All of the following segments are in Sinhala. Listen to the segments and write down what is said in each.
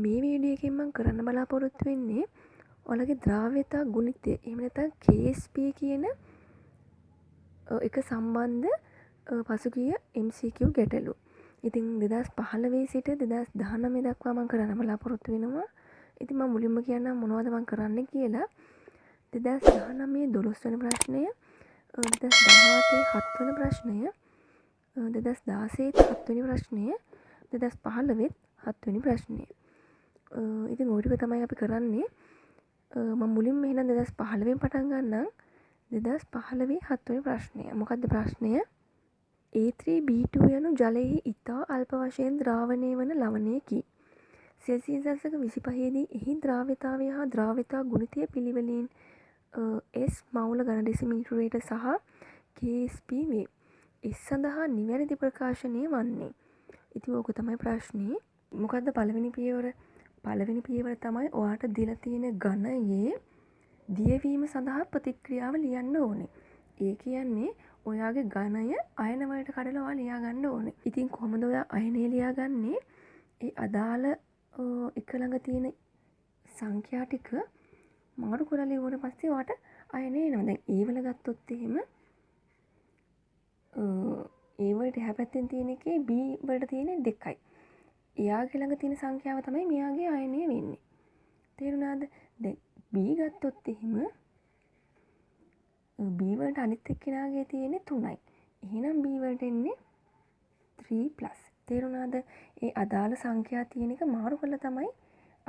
මේ වීඩියෝ එකෙන් මම කරන්න බලාපොරොත්තු වෙන්නේ ඔයාලගේ ද්‍රාව්‍යතා ගුණිතය එහෙම නැත්නම් KSP කියන එක සම්බන්ධ පසුගිය MCQ ගැටලු. ඉතින් 2015 සිට 2019 දක්වා මම කරන්න බලාපොරොත්තු වෙනවා. ඉතින් මම මුලින්ම කියන්නම් මොනවද මම කරන්න කියලා. 2019 12 වෙනි ප්‍රශ්නය, 2018 7 වෙනි ප්‍රශ්නය, 2016 7 වෙනි ප්‍රශ්නය, 2015 7 වෙනි ප්‍රශ්නය. ඉතින් ඔය ටික තමයි අපි කරන්නේ. මම මුලින්ම එහෙනම් 2015 පටන් ගන්නම්. 2015 7 වෙනි ප්‍රශ්නය. මොකක්ද ප්‍රශ්නය? A3B2 යනු ජලයෙහි ඉතා අල්ප වශයෙන් ද්‍රාවණය වන ලවණයකි. සෙල්සියස් දශක 25 දී එහි ද්‍රාව්‍යතාවය හා ද්‍රාව්‍යතා ගුණිතය පිළිවෙලින් S මවුල ඝන ඩෙසිමීටරයට සහ KSP වේ. S සඳහා නිවැරදි ප්‍රකාශනය වන්නේ. ඉතින් ඕක තමයි ප්‍රශ්නේ. මොකද්ද පළවෙනි පියවර? පළවෙනි පියවර තමයි ඔයාට දීලා තියෙන ඝනයේ දියවීම සඳහා ප්‍රතික්‍රියාව ලියන්න ඕනේ. ඒ කියන්නේ ඔයාගේ ඝනය අයන වලට කඩලා ඔයා ලියා ගන්න ඕනේ. ඉතින් කොහොමද ඔයා අයනේ ලියාගන්නේ? ඒ අදාළ එක ළඟ තියෙන සංඛ්‍යා ටික මාරු කරලා ලියුවට පස්සේ ඔයාට අයනේ එනවා. දැන් ඒ වල ගත්තොත් එහෙම ඒ වලට එහා පැත්තෙන් තියෙන එකේ B වලට තියෙන 2යි. එයාගේ ළඟ තියෙන සංඛ්‍යාව තමයි මෙයාගේ අයනය වෙන්නේ. තේරුණාද? දැන් B ගත්තොත් එහෙම B වලට අනිත් එක්කෙනාගේ තියෙන්නේ 3යි. එහෙනම් B වලට එන්නේ 3+. තේරුණාද? ඒ අදාළ සංඛ්‍යා තියෙන එක මාරු කරලා තමයි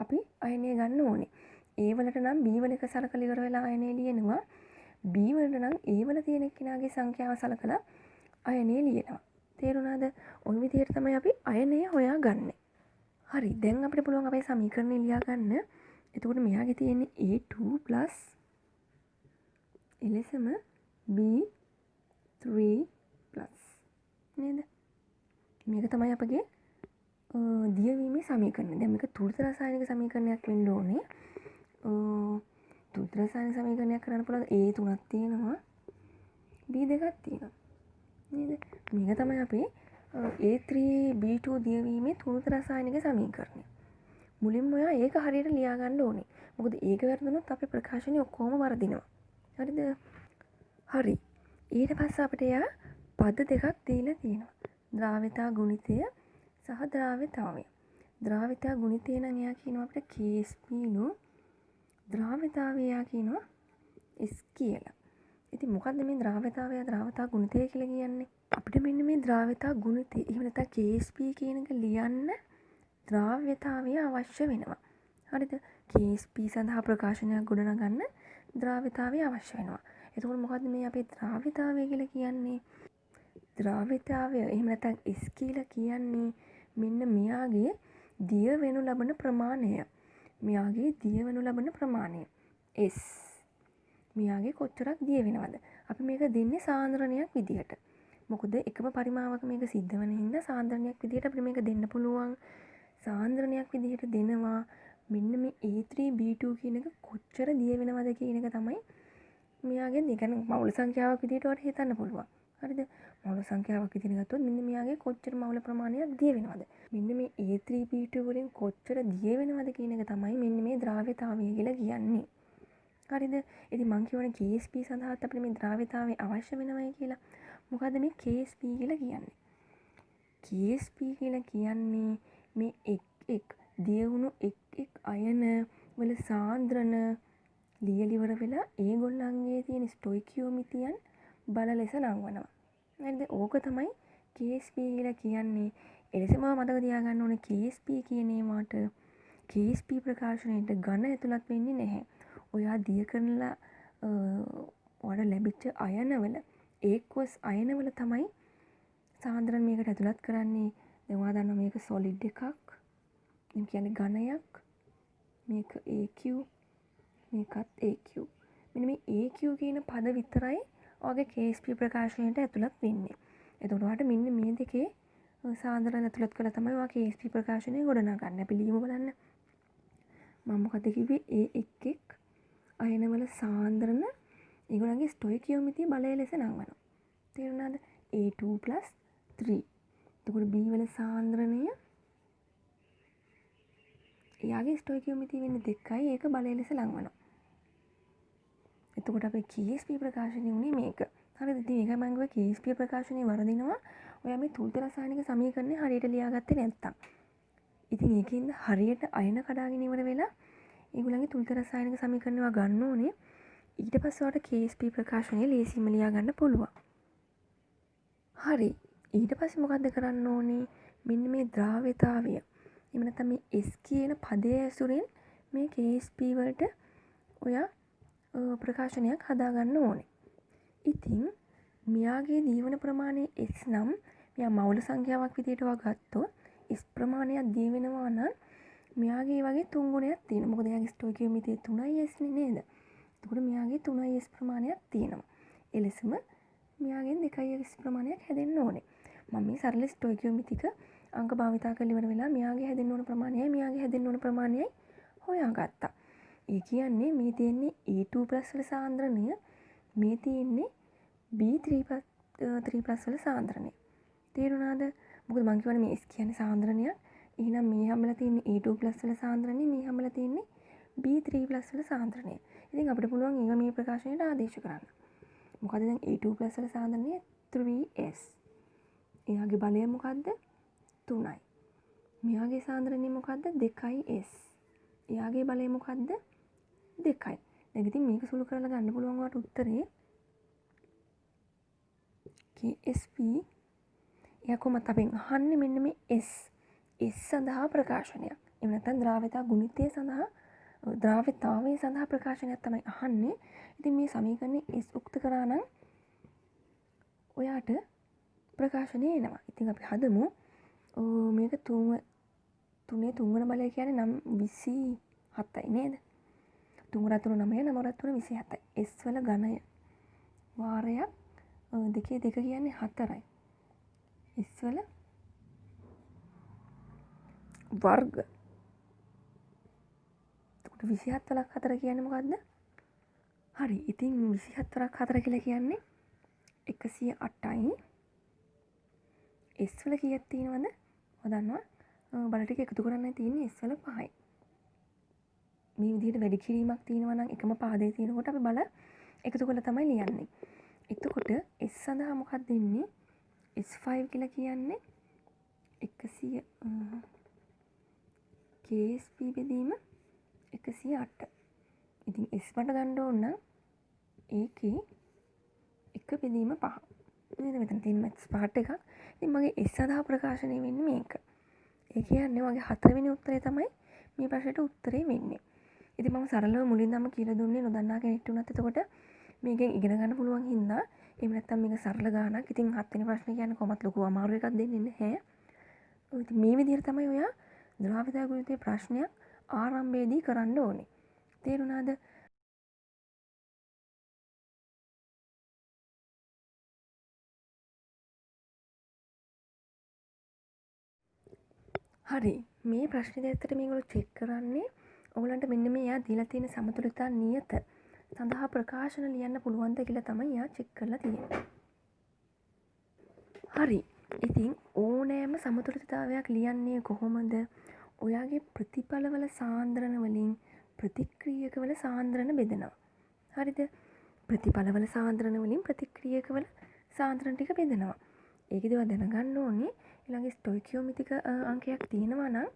අපි අයනය ගන්න ඕනේ. A වලට නම් B වල එක සලකලා ඉවර වෙලා අයනය ලියනවා. B වලට නම් A වල තියෙන එක්කෙනාගේ සංඛ්‍යාව සලකලා අයනය ලියනවා. තේරුණාද? ওই විදිහට තමයි අපි අයනය හොයාගන්නේ. හරි. දැන් අපිට පුළුවන් අපේ සමීකරණය ලියා ගන්න. එතකොට මෙයාගේ තියෙන්නේ A2+ එලෙසම B3+ නේද? මේක තමයි අපගේ දියවීමේ සමීකරණය. දැන් මේක තුලිත රසායනික සමීකරණයක් වෙන්න ඕනේ. තුලිත රසායනික සමීකරණයක් කරන්න පුළුවන් A3ක් තියෙනවා. B2ක් තියෙනවා. නේද? මේක තමයි අපේ A3B2 දියවීමේ තුලිත රසායනික සමීකරණය. මුලින්ම ඔයා ඒක හරියට ලියා ගන්න ඕනේ. මොකද ඒක වැරදුනොත් අපේ ප්‍රකාශනය ඔක්කොම වරදිනවා. හරිද? හරි. ඊට පස්සේ අපිට යා පද දෙකක් දීලා තියෙනවා. ද්‍රාව්‍යතා ගුණිතය සහ ද්‍රාව්‍යතාවය. ද්‍රාව්‍යතා ගුණිතය නම් එයා කියනවා අපිට KSP නු ද්‍රාව්‍යතාවය එයා කියනවා S කියලා. ඉතින් මොකද්ද මේ ද්‍රාව්‍යතාවය ද්‍රාව්‍යතා ගුණිතය කියලා කියන්නේ? අපිට මෙන්න මේ ද්‍රාව්‍යතා ගුණිතය එහෙම නැත්නම් KSP කියන එක ලියන්න ද්‍රාව්‍යතාවය අවශ්‍ය වෙනවා. හරිද? KSP සඳහා ප්‍රකාශනයක් ගොඩනගන්න ද්‍රාව්‍යතාවය අවශ්‍ය වෙනවා. එතකොට මොකද්ද මේ අපේ ද්‍රාව්‍යතාවය කියලා කියන්නේ? ද්‍රාව්‍යතාවය එහෙම නැත්නම් S කියලා කියන්නේ මෙන්න මෙයාගේ දිය වෙනු ලබන ප්‍රමාණය. මෙයාගේ දිය වෙනු ලබන ප්‍රමාණය. S. මෙයාගේ කොච්චරක් දිය වෙනවද? අපි මේක දෙන්නේ සාන්ද්‍රණයක් විදිහට. මොකද එකම පරිමාවක මේක සිද්ධ වෙන හින්දා සාන්ද්‍රණයක් විදිහට අපිට මේක දෙන්න පුළුවන්. සාන්ද්‍රණයක් විදිහට දෙනවා. මෙන්න මේ A3B2 කියන එක කොච්චර දිය වෙනවද කියන එක තමයි මෙයාගේ ඒ කියන්නේ මවුල සංඛ්‍යාවක් විදිහට ඔයාලට හිතන්න පුළුවන්. හරිද? මවුල සංඛ්‍යාවක් විදිහට ගත්තොත් මෙන්න මෙයාගේ කොච්චර මවුල ප්‍රමාණයක් දිය වෙනවද? මෙන්න මේ A3B2 වලින් කොච්චර දිය වෙනවද කියන එක තමයි මෙන්න මේ ද්‍රාව්‍යතාවය කියලා කියන්නේ. හරිද? ඉතින් මං කියවනේ KSP සඳහාත් අපිට මේ ද්‍රාව්‍යතාවය අවශ්‍ය වෙනවයි කියලා. මොකද්ද මේ KSP කියලා කියන්නේ? KSP කියලා කියන්නේ මේ එක් දියවුණු එක් අයන වල සාන්ද්‍රණ ලියලිවර වෙලා ඒගොල්ලන්ගේ තියෙන ස්ටොයිකියෝමිතියන් බල ලෙස නංවනවා. හරිද? ඕක තමයි KSP කියලා කියන්නේ. එලෙසම මතක තියාගන්න ඕනේ KSP කියන ඒවාට KSP ප්‍රකාශනයට ඝන ඇතුළත් වෙන්නේ නැහැ. ඔයා දිය කරනලා ඔයාලට ලැබිච්ච අයනවල ඒක්වස් අයනවල තමයි සාන්ද්‍රණ මේකට ඇතුළත් කරන්නේ. දැන් ඔයා දන්නවා මේක සොලිඩ් එකක්. මේ කියන්නේ ඝනයක්. මේක AQ මේකත් AQ. මෙන්න මේ AQ කියන පද විතරයි ඔයගේ KSP ප්‍රකාශනයට ඇතුළත් වෙන්නේ. එතකොට ඔයාලට මෙන්න මේ දෙකේ සාන්ද්‍රණ ඇතුළත් කරලා තමයි ඔයා KSP ප්‍රකාශනය ගොඩනගන්නේ. අපි ලියමු බලන්න. මම මොකද කිව්වේ? A11 අයනවල සාන්ද්‍රණ ඒගොල්ලන්ගේ ස්ටොයිකියෝමිතිය බලය ලෙස නංවනවා. තේරුණාද? A2+3. එතකොට B වල සාන්ද්‍රණය එයාගේ ස්ටොයිකියෝමීටර් වෙන්නේ 2යි. ඒක බලය ලෙස ලංවනවා. එතකොට අපේ KSP ප්‍රකාශනය වුණේ මේක. හරිද? ඉතින් ඒකයි මම කිව්වේ KSP ප්‍රකාශනය වරදිනවා. ඔයා මේ තුල්ත රසායනික සමීකරණය හරියට ලියාගත්තේ නැත්තම්. ඉතින් ඒකින්ද හරියට අයන කඩාගෙන ඉවර වෙලා ඒගොල්ලන්ගේ තුල්ත රසායනික සමීකරණය ඔයා ගන්න ඕනේ. ඊට පස්සේ ඔයාලට KSP ප්‍රකාශනය ලේසියෙන්ම ලියා ගන්න පුළුවන්. හරි. ඊට පස්සේ මොකද්ද කරන්න ඕනේ? මෙන්න මේ ද්‍රාව්‍යතාවය. එහෙම නැත්නම් මේ S කියන පදය ඇසුරෙන් මේ KSP වලට ඔයා ප්‍රකාශනයක් හදාගන්න ඕනේ. ඉතින් මෙයාගේ දීවන ප්‍රමාණය S නම් මෙයා මවුල සංඛ්‍යාවක් විදිහට ගත්තොත් S ප්‍රමාණයක් දී වෙනවා නම් මෙයාගේ වගේ 3 ගුණයක් තියෙනවා. මොකද එයාගේ ස්ටොයිකියෝමීටර් 3S නේද? එතකොට මෙයාගේ 3S ප්‍රමාණයක් තියෙනවා. එලෙසම මෙයාගේ 2S ප්‍රමාණයක් හැදෙන්න ඕනේ. මම මේ සරල ස්ටොයිකියෝමීටර් අංක භාවිතා කරලා ඉවර වෙලා මෙයාගේ හැදෙන්න ඕන ප්‍රමාණයයි මෙයාගේ හැදෙන්න ඕන ප්‍රමාණයයි හොයාගත්තා. ඒ කියන්නේ මේ තියෙන්නේ A2+ වල සාන්ද්‍රණය, මේ තියෙන්නේ B3+ වල සාන්ද්‍රණය. තේරුණාද? මොකද මම කියවනේ මේ S කියන්නේ සාන්ද්‍රණයක්. එහෙනම් මේ හැමලා තියෙන්නේ A2+ වල සාන්ද්‍රණය, මේ හැමලා තියෙන්නේ B3+ වල සාන්ද්‍රණය. ඉතින් අපිට පුළුවන් ඒව මේ ප්‍රකාශනයට ආදේශ කරන්න. මොකද දැන් A2+ වල සාන්ද්‍රණය 3S. එයාගේ බලය මොකද්ද? 3යි. මෙයාගේ සාන්ද්‍රණය මොකද්ද? 2S. එයාගේ බලය මොකද්ද? 2යි. දැන් ඉතින් මේක සුළු කරලා ගන්න පුළුවන් වට උත්තරේ KSP. එයා කොහොමද අපෙන් අහන්නේ මෙන්න මේ S සඳහා ප්‍රකාශනයක්. එහෙම නැත්නම් ද්‍රාව්‍යතා ගුණිතය සඳහා ද්‍රාව්‍යතාවය සඳහා ප්‍රකාශනයක් තමයි අහන්නේ. ඉතින් මේ සමීකරණය S උක්ත කරා නම් ඔයාට ප්‍රකාශනය එනවා. ඉතින් අපි හදමු මේක 3 තුන්වන බලය කියන්නේ නම් 27යි නේද? 3 3 9 9 3 27යි. S වල ඝනය වාරයක් 2 2 කියන්නේ 4යි. S වල වර්ග. එතකොට 27 වලක් 4 කියන්නේ මොකද්ද? හරි. ඉතින් 27 වලක් 4 කියලා කියන්නේ 108යි. S වල කීයක් තියෙනවද? ඔය දන්නවා. බල ටික එකතු කරන්නයි තියෙන්නේ S වල 5යි. මේ විදිහට වැඩි කිරීමක් තියෙනවා නම් එකම පාදයේ තියෙනකොට අපි බල එකතු කරලා තමයි ලියන්නේ. එතකොට S සඳහා මොකක්ද දෙන්නේ? S5 කියලා කියන්නේ 100 KSP බෙදීම 108. ඉතින් S මට ගන්න ඕන නම් ඒකේ 1 බෙදීම 5. නේද? මෙතන තියෙන මැත්ස් පාර්ට් එකක්. ඉතින් මගේ S සඳහා ප්‍රකාශනය වෙන්නේ මේක. ඒ කියන්නේ මගේ 4 වෙනි උත්තරේ තමයි මේ ප්‍රශ්නෙට උත්තරේ වෙන්නේ. ඉතින් මම සරලව මුලින්දම කියලා දුන්නේ නොදන්නා කෙනෙක්ට උනත් එතකොට මේකෙන් ඉගෙන ගන්න පුළුවන් හින්දා එහෙම නැත්නම් මේක සරල ගානක්. ඉතින් 7 වෙනි ප්‍රශ්නේ කියන්නේ කොහොමත් ලොකු අමාරු එකක් දෙන්නේ නැහැ. ඉතින් මේ විදිහට තමයි ඔයා ද්‍රාව්‍යතා ගුණිතයේ ප්‍රශ්නයක් ආරම්භයේදී කරන්න ඕනේ. තේරුණාද? හරි. මේ ප්‍රශ්නේ ඇත්තට මේගොල්ලෝ චෙක් කරන්නේ ඔයගලන්ට මෙන්න මේ එයා දීලා තියෙන සමතුලිතතා නියත සඳහා ප්‍රකාශන ලියන්න පුළුවන්ද කියලා තමයි එයා චෙක් කරලා තියෙන්නේ. හරි. ඉතින් ඕනෑම සමතුලිතතාවයක් ලියන්නේ කොහොමද? ඔයාගේ ප්‍රතිඵලවල සාන්ද්‍රණ වලින් ප්‍රතික්‍රියකවල සාන්ද්‍රණ බෙදනවා. හරිද? ප්‍රතිඵලවල සාන්ද්‍රණ වලින් ප්‍රතික්‍රියකවල සාන්ද්‍රණ ටික බෙදනවා. ඒකෙදි ඔයා දැනගන්න ඕනේ ඊළඟ ස්ටොයිකියෝමීටර් අංකයක් තියෙනවා නම්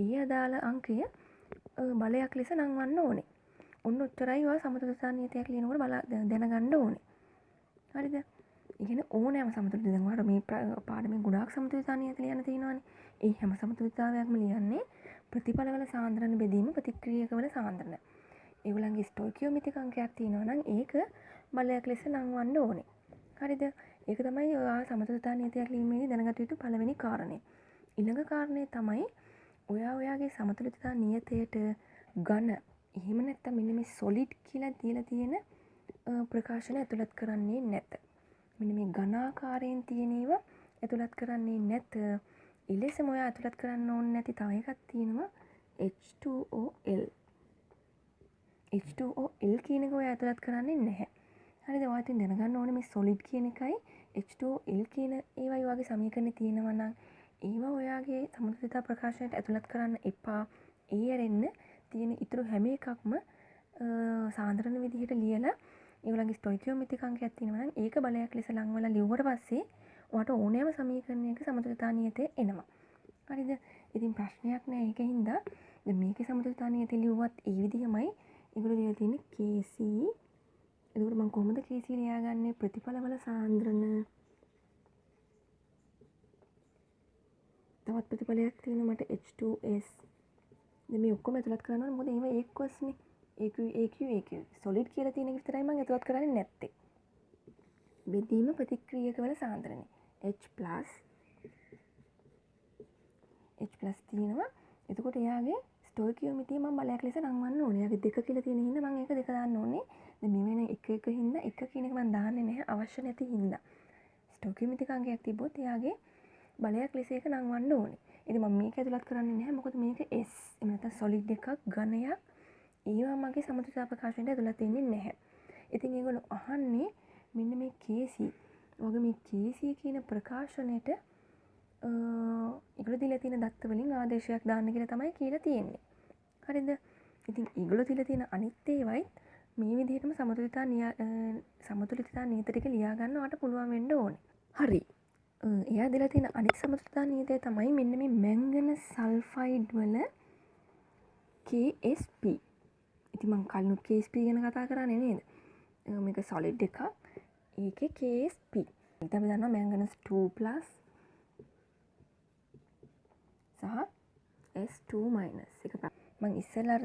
ඒ අදාළ අංකය බලයක් ලෙස නංවන්න ඕනේ. ඔන්න ඔච්චරයි ඔයා සමතුලිතතා නියතයක් ලියනකොට දැනගන්න ඕනේ. හරිද? ඒ කියන්නේ ඕනෑම සමතුලිත දැන් ඔයාලා මේ පාඩමේ ගොඩාක් සමතුලිතතා නියත ලියන්න තියෙනවානේ. ඒ හැම සමතුලිතතාවයක්ම ලියන්නේ ප්‍රතිඵලවල සාන්ද්‍රණ බෙදීම ප්‍රතික්‍රියකවල සාන්ද්‍රණ. ඒගොල්ලන්ගේ ස්ටොයිකියෝමීටර් අංකයක් තියෙනවා නම් ඒක බලයක් ලෙස නංවන්න ඕනේ. හරිද? ඒක තමයි ඔයා සමතුලිතතා නියතයක් ලියීමේදී දැනගත යුතු පළවෙනි කාරණය. ඊළඟ කාරණය තමයි ඔයාගේ සමතුලිතතා නියතයට ඝන එහෙම නැත්නම් මෙන්න මේ සොලිඩ් කියලා දීලා තියෙන ප්‍රකාශන ඇතුළත් කරන්නේ නැත. මෙන්න මේ ඝනාකාරයෙන් තියෙන ඒවා ඇතුළත් කරන්නේ නැත. ඊළෙසම ඔයා ඇතුළත් කරන්න ඕනේ නැති තව එකක් තියෙනවා H2OL. H2OL කියන එක ඔයා ඇතුළත් කරන්නේ නැහැ. හරිද? ඔයා ඉතින් දැනගන්න ඕනේ මේ සොලිඩ් කියන එකයි H2OL කියන ඒවයි ඔයාගේ සමීකරණේ තියෙනවා නම් ඒවා ඔයාගේ සමතුලිතතා ප්‍රකාශනයට ඇතුළත් කරන්න එපා. ඒ ඇරෙන්න තියෙන ඉතුරු හැම එකක්ම සාන්ද්‍රණ විදිහට ලියලා ඒගොල්ලන්ගේ ස්ටොයිකියෝමෙට්‍රික් අංකයක් තියෙනවා නම් ඒක බලයක් ලෙස ලංවලා ලිව්වට පස්සේ ඔයාට ඕනෑම සමීකරණයක සමතුලිතතා නියතය එනවා. හරිද? ඉතින් ප්‍රශ්නයක් නෑ ඒකින්ද දැන් මේකේ සමතුලිතතා නියතය ලිව්වත් ඒ විදිහමයි ඒගොල්ලෝ දීලා තියෙන්නේ KC. එතකොට මම කොහොමද KC ලියාගන්නේ? ප්‍රතිඵලවල සාන්ද්‍රණ තවත් ප්‍රතිඵලයක් තියෙනවා මට H2S. දැන් මේ ඔක්කොම ඇතුළත් කරන්න ඕනේ මොකද ඒවා ඒක්වස්නේ. AQ සොලිඩ් කියලා තියෙන එක විතරයි මම ඇතුළත් කරන්නේ නැත්තේ. බෙදීම ප්‍රතික්‍රියකවල සාන්ද්‍රණය H+ තියෙනවා. එතකොට එයාගේ ස්ටොයිකියෝමෙට්‍රිය මම බලයක් ලෙස නංවන්න ඕනේ. එයාගේ 2 කියලා තියෙන හින්දා මම ඒක 2 දාන්න ඕනේ. දැන් මේ වෙන 1 හින්දා 1 කියන එක මම දාන්නේ නැහැ අවශ්‍ය නැති හින්දා. ස්ටොයිකියෝමෙට්‍රික් අංකයක් තිබ්බොත් එයාගේ බලයක් ලෙස ඒක නංවන්න ඕනේ. ඉතින් මම මේක ඇතුළත් කරන්නේ නැහැ මොකද මේක S එහෙම නැත්නම් සොලිඩ් එකක් ඝනයක් ඒවා මගේ සමතුලිතතා ප්‍රකාශනයට ඇතුළත් වෙන්නේ නැහැ. ඉතින් ඒගොල්ලෝ අහන්නේ මෙන්න මේ KC වගේ මේ KC කියන ප්‍රකාශනයට ඒගොල්ලෝ දීලා තියෙන දත්ත වලින් ආදේශයක් දාන්න කියලා තමයි කියලා තියෙන්නේ. හරිද? ඉතින් ඒගොල්ලෝ දීලා තියෙන අනිත් ඒවායිත් මේ විදිහටම සමතුලිතතා නියත ටික ලියා ගන්න ඔයාලට පුළුවන් වෙන්න ඕනේ. හරි. එයා දීලා තියෙන අනිත් සමතුලිතතා නියතය තමයි මෙන්න මේ මැංගනස් සල්ෆයිඩ් වල KSP. ඉතින් මම කලිනුත් KSP ගැන කතා කරන්නේ නේද? මේක සොලිඩ් එකක්. ඒකේ KSP. ඉතින් අපි දන්නවා මැංගනස් 2+ සහ S2- එක මම ඉස්සෙල්ලා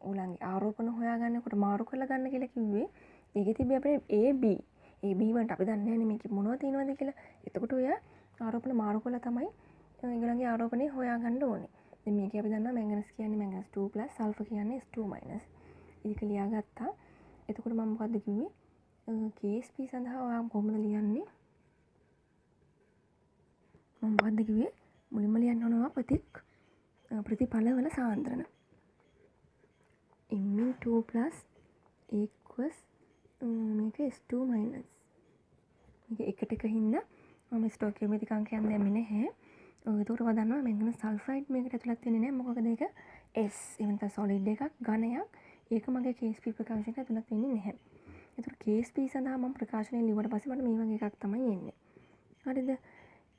ඕලන්ගේ ආරෝපණ හොයාගන්නකොට මාරු කරලා ගන්න කියලා කිව්වේ. ඒකේ තිබ්බේ අපේ AB වලට අපි දන්නේ නැහැ මේකේ මොනවද තියෙනවද කියලා. එතකොට ඔය ආරෝපණ මාරු කරලා තමයි ඒගොල්ලන්ගේ ආරෝපණය හොයාගන්න ඕනේ. දැන් මේකේ අපි දන්නවා මැංගනස් කියන්නේ මැංගනස් 2+, සල්ෆර් කියන්නේ S2-. ඒක ලියාගත්තා. එතකොට මම මොකද්ද කිව්වේ? KSP සඳහා ඔයා කොහොමද ලියන්නේ? මම මොකද්ද කිව්වේ? මුලින්ම ලියන්න ඕනවා ප්‍රතිඵලවල සාන්ද්‍රණ. Mn2+ equals මේක S2-. මේක එකට එක හින්දා මම ස්ටොයිකියෝමෙට්‍රික් අංකයන් දැම්මේ නැහැ. ඒකට ඔයා දන්නවා මැංගනස් සල්ෆයිඩ් මේකට ඇතුළත් වෙන්නේ නැහැ. මොකද ඒක S එහෙම නැත්නම් සොලිඩ් එකක් ඝනයක්. ඒක මගේ KSP ප්‍රකාශනයට ඇතුළත් වෙන්නේ නැහැ. ඒතර KSP සඳහා මම ප්‍රකාශනය ලිව්වට පස්සේ මට මේ වගේ එකක් තමයි එන්නේ. හරිද?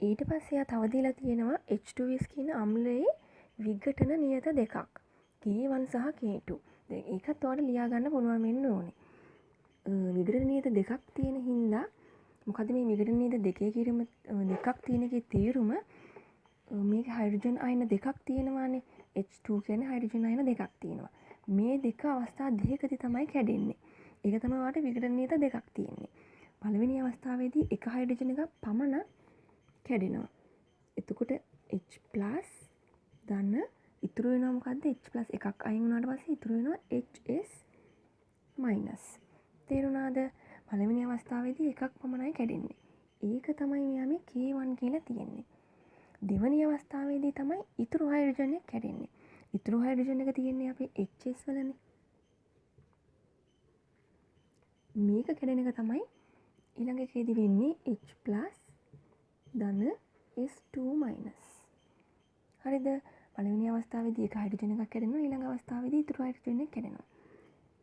ඊට පස්සේ යා තව දීලා තියෙනවා H2S කියන අම්ලයේ විඝටන නියත දෙකක්. K1 සහ K2. දැන් ඒකත් ඔයාලට ලියා ගන්න පුළුවන් වෙන්න ඕනේ. විඝටන නියත දෙකක් තියෙන හින්දා මොකද මේ විඝටන නියත දෙකේ කිරීම දෙකක් තියෙන එකේ තේරුම මේක හයිඩ්‍රජන් අයන දෙකක් තියෙනවානේ. H2 කියන්නේ හයිඩ්‍රජන් අයන දෙකක් තියෙනවා. මේ දෙක අවස්ථා දෙකකදී තමයි කැඩෙන්නේ. ඒක තමයි ඔයාලට විඝටන නියත දෙකක් තියෙන්නේ. පළවෙනි අවස්ථාවේදී එක හයිඩ්‍රජන් එකක් පමණ කැඩෙනවා. එතකොට H+ දන්න ඉතුරු වෙනවා මොකද්ද? H+ එකක් අයින් වුණාට පස්සේ ඉතුරු වෙනවා HS-. තේරුණාද? පළවෙනි අවස්ථාවේදී එකක් පමණයි කැඩෙන්නේ. ඒක තමයි මෙයා මේ K1 කියලා තියෙන්නේ. දෙවෙනි අවස්ථාවේදී තමයි ඉතුරු හයිඩ්‍රජන් එක කැඩෙන්නේ. ඉතුරු හයිඩ්‍රජන් එක තියෙන්නේ අපේ HS වලනේ. මේක කැඩෙන එක තමයි ඊළඟ එකේදී වෙන්නේ H+ ධන S2-. හරිද? පළවෙනි අවස්ථාවේදී එක හයිඩ්‍රජන් එකක් කැඩෙනවා. ඊළඟ අවස්ථාවේදී ඉතුරු හයිඩ්‍රජන් එක කැඩෙනවා.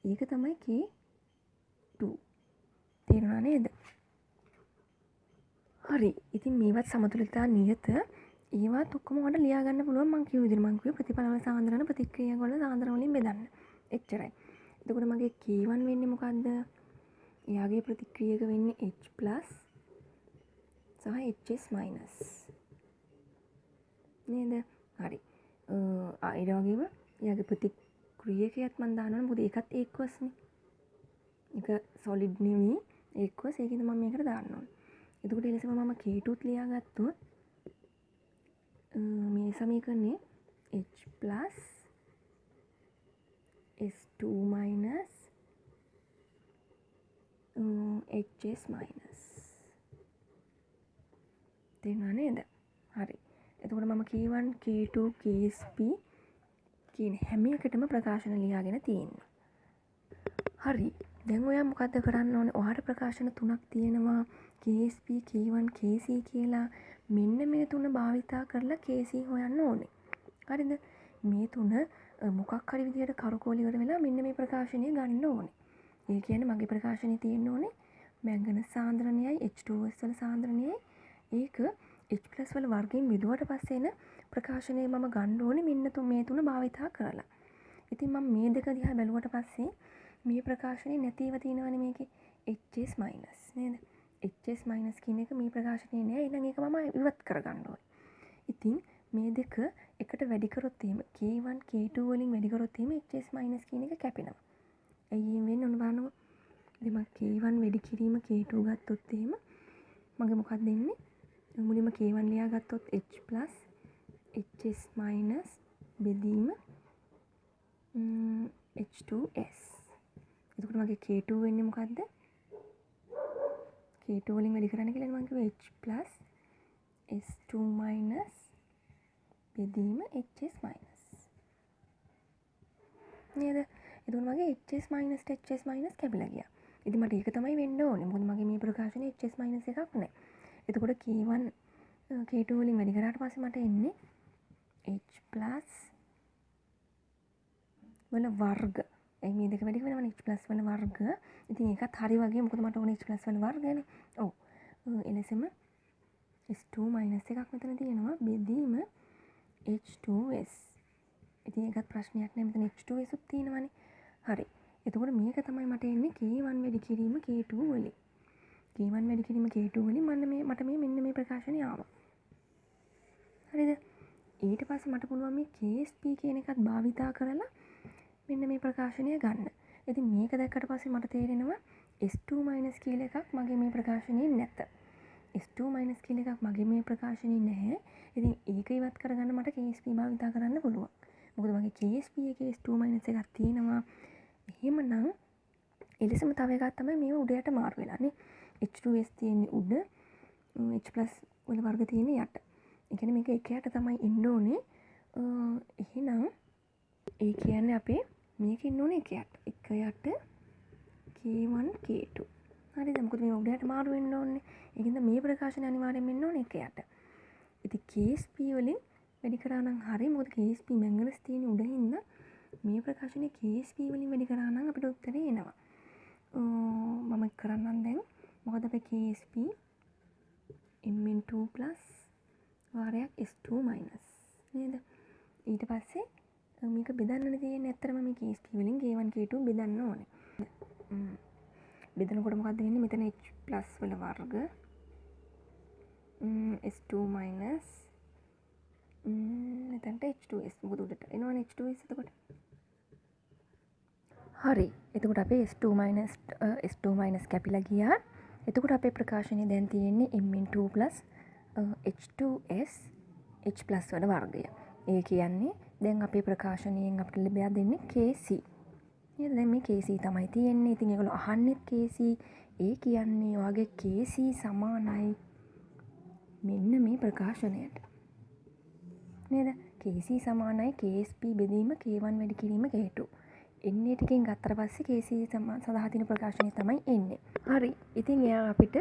ඒක තමයි K2. තේරුණා නේද? හරි. ඉතින් මේවත් සමතුලිතතා නියත ඒවත් ඔක්කොම ඔයාලට ලියා ගන්න පුළුවන්. මම කිව්ව විදිහට මම කිව්වේ ප්‍රතිඵලවල සාන්ද්‍රණ ප්‍රතික්‍රියාවල සාන්ද්‍රණ වලින් බෙදන්න. එච්චරයි. එතකොට මගේ K1 වෙන්නේ මොකද්ද? එයාගේ ප්‍රතික්‍රියක වෙන්නේ H+ සහ HS-. නේද? හරි. ඊට වගේම එයාගේ ප්‍රතික්‍රියකයත් මම දානවා. මොකද ඒකත් ඒක්වස්නේ. ඒක සොලිඩ් නෙවෙයි ඒක්වස්. ඒකින්ද මම මේකට දාන්න ඕනේ. එතකොට ඒ ලෙසම මම K2ත් ලියාගත්තොත් මේ සමීකරණේ H+ S2- HS-. තේරුණා නේද? හරි. එතකොට මම K1 K2 KSP කියන හැම එකටම ප්‍රකාශන ලියාගෙන තියෙනවා. හරි. දැන් ඔයා මොකද්ද කරන්න ඕනේ? ඔයාට ප්‍රකාශන 3ක් තියෙනවා. KSP, K1, KC කියලා. මෙන්න මේ තුන භාවිතා කරලා KC හොයන්න ඕනේ. හරිද? මේ තුන මොකක් හරි විදිහට කරුකෝලිකට වෙලා මෙන්න මේ ප්‍රකාශනය ගන්න ඕනේ. ඒ කියන්නේ මගේ ප්‍රකාශනය තියෙන්න ඕනේ මැංගනස් සාන්ද්‍රණයයි H2S වල සාන්ද්‍රණයයි ඒක H+ වල වර්ගයෙන් බෙදුවට පස්සේ එන ප්‍රකාශනය මම ගන්න ඕනේ මෙන්න මේ තුන භාවිතා කරලා. ඉතින් මම මේ දෙක දිහා බැලුවට පස්සේ මේ ප්‍රකාශනය නැතිව තියෙනවනේ මේකේ HS- නේද? HS- කියන එක මේ ප්‍රකාශනයේ නෑ. ඊළඟ එක මම ඉවත් කරගන්න ඕනේ. ඉතින් මේ දෙක එකට වැඩි කරොත් එහෙම K1 K2 වලින් වැඩි කරොත් එහෙම HS- කියන එක කැපෙනවා. ඇයි එහෙම වෙන්නේ? ඔන්න බලන්නකෝ. ඉතින් මම K1 වැඩි කිරීම K2 ගත්තොත් එහෙම මගේ මොකක්ද එන්නේ? මුලින්ම K1 ලියා ගත්තොත් H+ HS- බෙදීම H2S. එතකොට මගේ K2 වෙන්නේ මොකද්ද? K2 වලින් වැඩි කරන්න කියලා මම කිව්වා H+ S2- බෙදීම HS-. නේද? එතකොට මගේ HS- කැපිලා ගියා. ඉතින් මට ඒක තමයි වෙන්න ඕනේ. මොකද මගේ මේ ප්‍රකාශනයේ HS- එකක් නැහැ. එතකොට K1 K2 වලින් වැඩි කරාට පස්සේ මට එන්නේ H+ වල වර්ග. ඒ මේ දෙක වැඩි වෙනවනේ H+ වල වර්ග. ඉතින් ඒකත් හරි වගේ මොකද මට ඕනේ H+ වල වර්ගනේ. ඔව්. එලෙසම S2- එකක් මෙතන තියෙනවා බෙදීම H2S. ඉතින් ඒකත් ප්‍රශ්නයක් නෑ මෙතන H2S උත් තියෙනවනේ. හරි. එතකොට මේක තමයි මට එන්නේ K1 වැඩි කිරීම K2 වලින්. K1 වැඩි කිරීම K2 වලින් මට මෙන්න මේ ප්‍රකාශනය ආවා. හරිද? ඊට පස්සේ මට පුළුවන් මේ KSP කියන එකත් භාවිතා කරලා මෙන්න මේ ප්‍රකාශනය ගන්න. ඉතින් මේක දැක්කට පස්සේ මට තේරෙනවා S2- කියලා එකක් මගේ මේ ප්‍රකාශනයේ නැත. S2- කියලා එකක් මගේ මේ ප්‍රකාශනයේ නැහැ. ඉතින් ඒක ඉවත් කරගන්න මට KSP භාවිතා කරන්න පුළුවන්. මොකද මගේ KSP එකේ S2- එකක් තියෙනවා. එහෙමනම් එලෙසම තව එකක් තමයි මේව උඩ යට මාරු වෙලානේ. H2S තියෙන්නේ උඩ, H+ වල වර්ග තියෙන්නේ යට. ඒ කියන්නේ මේක එක යට තමයි ඉන්න ඕනේ. එහෙනම් ඒ කියන්නේ අපේ මේක ඉන්න ඕනේ එක යට. එක යට K1 K2. හරිද? මොකද මේ උඩ යට මාරු වෙන්න ඕනේ. ඒකින්ද මේ ප්‍රකාශනය අනිවාර්යෙන්ම ඉන්න ඕනේ එක යට. ඉතින් KSP වලින් වැඩි කරා නම් හරි. මොකද KSP මැංගනස් තියෙන උඩ හින්දා මේ ප්‍රකාශනය KSP වලින් වැඩි කරා නම් අපිට උත්තරේ එනවා. මම කරන්නම් දැන්. මොකද අපේ KSP Mn2+ වාරයක් S2- නේද? ඊට පස්සේ මේක බෙදන්නනේ තියෙන්නේ. ඇත්තටම මේ KSP වලින් K1 K2 බෙදන්න ඕනේ. බෙදනකොට මොකද්ද වෙන්නේ? මෙතන H+ වල වර්ග S2- මෙතනට H2S මොකද උඩට එනවනේ H2S එතකොට. හරි. එතකොට අපේ S2- කැපිලා ගියා. එතකොට අපේ ප්‍රකාශනය දැන් තියෙන්නේ Mn2+ H2S H+ වල වර්ගය. ඒ කියන්නේ දැන් අපේ ප්‍රකාශනයෙන් අපිට ලැබෙලා දෙන්නේ KC. නේද? දැන් මේ KC තමයි තියෙන්නේ. ඉතින් ඒගොල්ලෝ අහන්නේ KC. ඒ කියන්නේ ඔයාගේ KC සමානයි මෙන්න මේ ප්‍රකාශනයට. නේද? KC සමානයි KSP බෙදීම K1 වැඩි කිරීම K2. එන්නේ ටිකෙන් ගත්තට පස්සේ KC සඳහා තියෙන ප්‍රකාශනය තමයි එන්නේ. හරි. ඉතින් එයා අපිට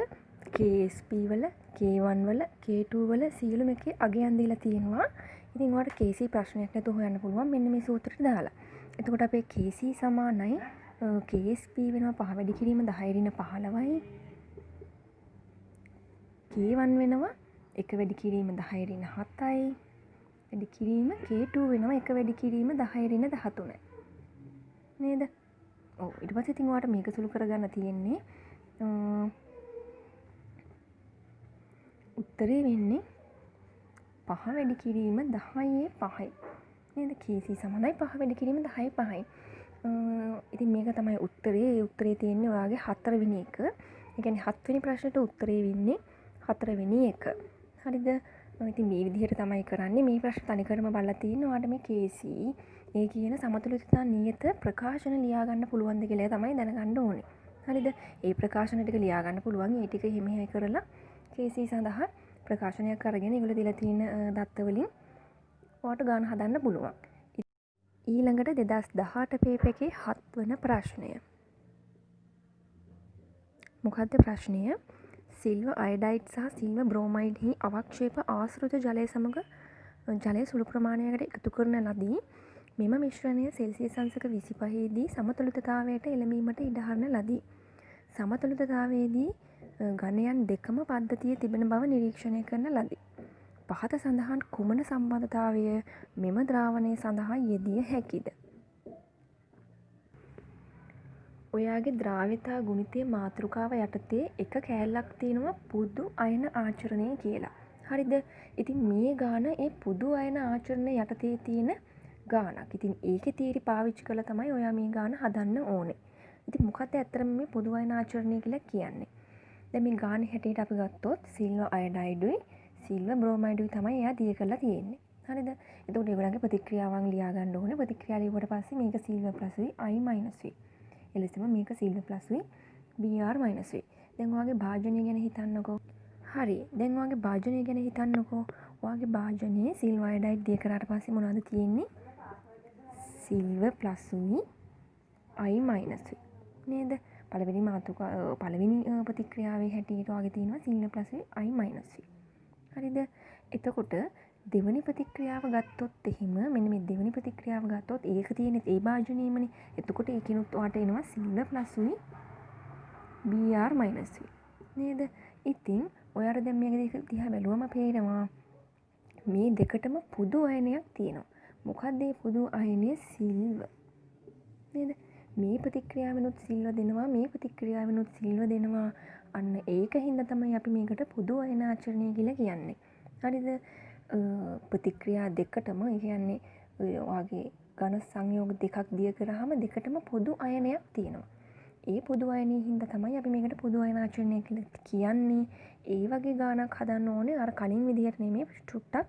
KSP වල K1 වල K2 වල සියලුම එකේ අගයන් දීලා තියෙනවා. ඉතින් ඔයාලට KC ප්‍රශ්නයක් නැතුව හොයන්න පුළුවන් මෙන්න මේ සූත්‍රයට දාලා. එතකොට අපේ KC සමානයි KSP වෙනවා 5 වැඩි කිරීම 10 ඍණ 15යි. K1 වෙනවා 1 වැඩි කිරීම 10 ඍණ 7යි. වැඩි කිරීම K2 වෙනවා 1 වැඩි කිරීම 10 ඍණ 13යි. නේද? ඔව්. ඊට පස්සේ ඉතින් ඔයාලට මේක සුළු කරගන්න තියෙන්නේ උත්තරේ වෙන්නේ 5 වැඩි කිරීම 10යි 5යි. නේද? KC සමානයි 5 වැඩි කිරීම 10යි 5යි. ඉතින් මේක තමයි උත්තරේ. ඒ උත්තරේ තියෙන්නේ ඔයාගේ 4 වෙනි එක. ඒ කියන්නේ 7 වෙනි ප්‍රශ්නෙට උත්තරේ වෙන්නේ 4 වෙනි එක. හරිද? ඉතින් මේ විදිහට තමයි කරන්නේ. මේ ප්‍රශ්න තනිකරම බලලා තියෙන්නේ ඔයාලට මේ KC ඒ කියන සමතුලිතතා නියත ප්‍රකාශන ලියා ගන්න පුළුවන්ද කියලා තමයි දැනගන්න ඕනේ. හරිද? ඒ ප්‍රකාශන ටික ලියා ගන්න පුළුවන්. ඒ ටික හිමෙහි කරලා KC සඳහා ප්‍රකාශනයක් අරගෙන ඒගොල්ලෝ දීලා තියෙන දත්ත වලින් ඔයාලට ගාන හදන්න පුළුවන්. ඊළඟට 2018 පේපර් එකේ 7 වෙනි ප්‍රශ්නය. මොකද්ද ප්‍රශ්නය? සිල්වර් අයඩයිඩ් සහ සිල්වර් බ්‍රෝමයිඩ් හි අවක්ෂේප ආශ්‍රිත ජලය සමග ජලය සුළු ප්‍රමාණයකට එකතු කරන ලදී. මෙම මිශ්‍රණය සෙල්සියස් අංශක 25 දී සමතුලිතතාවයට එළඹීමට ඉඩ හරින ලදී. සමතුලිතතාවයේදී ඝනයන් දෙකම පද්ධතියේ තිබෙන බව නිරීක්ෂණය කරන ලදී. පහත සඳහන් කුමන සම්බන්ධතාවය මෙම ද්‍රාවණය සඳහා යෙදිය හැකිද? ඔයාගේ ද්‍රාව්‍යතා ගුණිතය මාතෘකාව යටතේ එක කෑල්ලක් තියෙනවා පුදු අයන ආචරණය කියලා. හරිද? ඉතින් මේ ගාන ඒ පුදු අයන ආචරණය යටතේ තියෙන ගානක්. ඉතින් ඒකේ තීරි පාවිච්චි කරලා තමයි ඔයා මේ ගාන හදන්න ඕනේ. ඉතින් මොකක්ද ඇත්තටම මේ පොදු අයන ආචරණය කියලා කියන්නේ? දැන් මේ ගානේ හැටියට අපි ගත්තොත් සිල්වර් අයඩයිඩුයි සිල්වර් බ්‍රෝමයිඩුයි තමයි එයා දිය කරලා තියෙන්නේ. හරිද? එතකොට ඒගොල්ලන්ගේ ප්‍රතික්‍රියාවන් ලියා ගන්න ඕනේ. ප්‍රතික්‍රියා ලියුවට පස්සේ මේක සිල්වර් ප්ලස් වෙයි I මයිනස් වෙයි. එලෙසම මේක සිල්වර් ප්ලස් වෙයි Br මයිනස් වෙයි. දැන් ඔයාගේ භාජනය ගැන හිතන්නකෝ. හරි. දැන් ඔයාගේ භාජනය ගැන හිතන්නකෝ. ඔයාගේ භාජනයේ සිල්වර් අයඩයිඩ් දිය කරාට පස්සේ මොනවද තියෙන්නේ? සිල්වර් ප්ලස් වෙයි I මයිනස් වෙයි. නේද? පළවෙනි මාතෘකා පළවෙනි ප්‍රතික්‍රියාවේ හැටියට ඔයාගේ තියෙනවා සිල්වර් ප්ලස් වෙයි I මයිනස් වෙයි. හරිද? එතකොට දෙවනි ප්‍රතික්‍රියාව ගත්තොත් එහෙම මෙන්න මේ දෙවනි ප්‍රතික්‍රියාව ගත්තොත් ඒක තියෙන්නේ ඒ භාජනයේමනේ. එතකොට ඒකිනුත් ඔයාට එනවා සිල්වර් ප්ලස් වෙයි Br මයිනස් වෙයි. නේද? ඉතින් ඔයාට දැන් මේක දිහා බැලුවම පේනවා මේ දෙකටම පොදු අයනයක් තියෙනවා. මොකක්ද මේ පොදු අයනය? සිල්වර්. නේද? මේ ප්‍රතික්‍රියාවෙනුත් සිල්වර් දෙනවා, මේ ප්‍රතික්‍රියාවෙනුත් සිල්වර් දෙනවා. අන්න ඒක හින්දා තමයි අපි මේකට පොදු අයන ආචරණය කියලා කියන්නේ. හරිද? ප්‍රතික්‍රියා දෙකටම කියන්නේ ඔයාගේ ඝන සංයෝග දෙකක් දිය කරාම දෙකටම පොදු අයනයක් තියෙනවා. ඒ පොදු අයනයේ හින්දා තමයි අපි මේකට පොදු අයන ආචරණය කියලා කියන්නේ. ඒ වගේ ගානක් හදන්න ඕනේ. අර කලින් විදිහට නෙමෙයි චුට්ටක්